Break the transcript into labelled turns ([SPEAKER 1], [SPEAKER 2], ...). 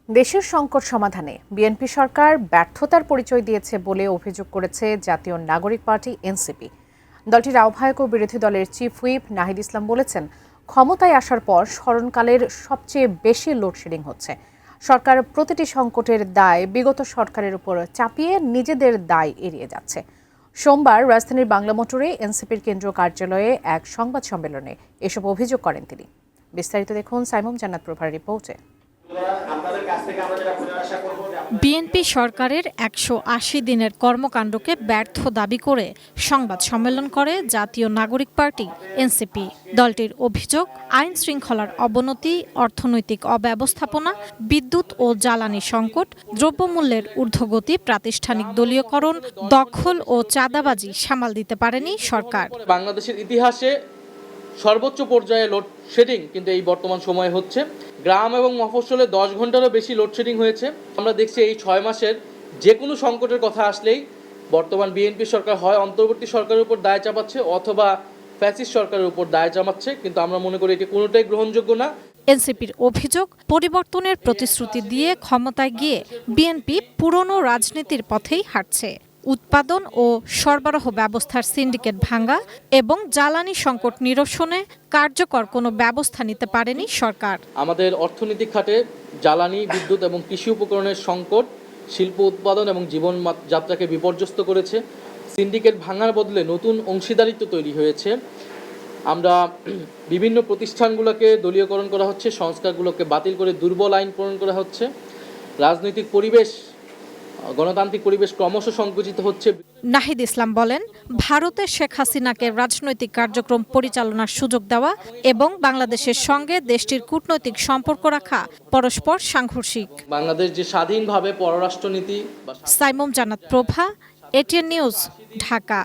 [SPEAKER 1] দেশের সংকট সমাধানে বিএনপি সরকার ব্যর্থতার পরিচয় দিয়েছে বলে অভিযোগ করেছে জাতীয় নাগরিক পার্টি এনসিপি। দলটির আহ্বায়ক ও বিরোধী দলের চিফ হুইপ নাহিদ ইসলাম বলেছেন, ক্ষমতায় আসার পর স্মরণকালের সবচেয়ে বেশি লোডশেডিং হচ্ছে। সরকার প্রতিটি সংকটের দায় বিগত সরকারের উপর চাপিয়ে নিজেদের দায় এড়িয়ে যাচ্ছে। সোমবার রাজধানীর বাংলা মোটরে এনসিপির কেন্দ্রীয় কার্যালয়ে এক সংবাদ সম্মেলনে এসব অভিযোগ করেন তিনি। বিস্তারিত দেখুন সাইমুম জান্নাত প্রভার রিপোর্টে।
[SPEAKER 2] বিএনপি সরকারের ১৮০ দিনের কর্মকাণ্ডকে ব্যর্থ দাবি করে সংবাদ সম্মেলন করে জাতীয় নাগরিক পার্টি এনসিপি। দলটির অভিযোগ, আইন শৃঙ্খলার অবনতি, অর্থনৈতিক অব্যবস্থাপনা, বিদ্যুৎ ও জ্বালানি সংকট, দ্রব্যমূল্যের ঊর্ধ্বগতি, প্রাতিষ্ঠানিক দলীয়করণ, দখল ও চাঁদাবাজি সামাল দিতে পারেনি সরকার।
[SPEAKER 3] বাংলাদেশের ইতিহাসে সর্বোচ্চ পর্যায়ে লোডশেডিং কিন্তু এই বর্তমান সময়ে হচ্ছে। গ্রাম এবং মফস্বলে 10 ঘন্টারও বেশি লোডশেডিং হয়েছে। আমরা দেখছি এই 6 মাসের যে কোনো সংকটের কথা আসলেই বর্তমান বিএনপি সরকার হয় অন্তর্বর্তী সরকারের উপর দায় চাপাচ্ছে অথবা ফ্যাসিস্ট সরকারের উপর দায় চাপাচ্ছে, কিন্তু আমরা মনে করি এটি কোনোটাই গ্রহণযোগ্য না।
[SPEAKER 2] এনসিপির অভিযোগ, পরিবর্তনের প্রতিশ্রুতি দিয়ে ক্ষমতায় গিয়ে বিএনপি পুরনো রাজনীতির পথেই হাঁটছে। উৎপাদন ও সরবরাহ ব্যবস্থার সিন্ডিকেট ভাঙা এবং জ্বালানি সংকট নিরসনে কার্যকর কোনো ব্যবস্থা নিতে পারেনি সরকার।
[SPEAKER 3] আমাদের অর্থনৈতিক খাতে জ্বালানি, বিদ্যুৎ এবং কৃষি উপকরণের সংকট শিল্প উৎপাদন এবং জীবনযাত্রাকে বিপর্যস্ত করেছে। সিন্ডিকেট ভাঙার বদলে নতুন অংশীদারিত্ব তৈরি হয়েছে। আমরা বিভিন্ন প্রতিষ্ঠানগুলোকে দলীয়করণ করা হচ্ছে, সংস্কারগুলোকে বাতিল করে দুর্বল আইন প্রণয়ন করা হচ্ছে। রাজনৈতিক পরিবেশ, গণতান্ত্রিক পরিবেশ ক্রমশ সংকুচিত হচ্ছে।
[SPEAKER 2] নাহিদ ইসলাম বলেন, ভারতে শেখ হাসিনাকে রাজনৈতিক কার্যক্রম পরিচালনার সুযোগ দেওয়া এবং বাংলাদেশের সঙ্গে দেশটির কূটনৈতিক সম্পর্ক রাখা পরস্পর সাংঘর্ষিক।
[SPEAKER 3] বাংলাদেশ যে স্বাধীনভাবে পররাষ্ট্রনীতি।
[SPEAKER 2] সাইমুম জান্নাত প্রভা, এটিএন নিউজ, ঢাকা।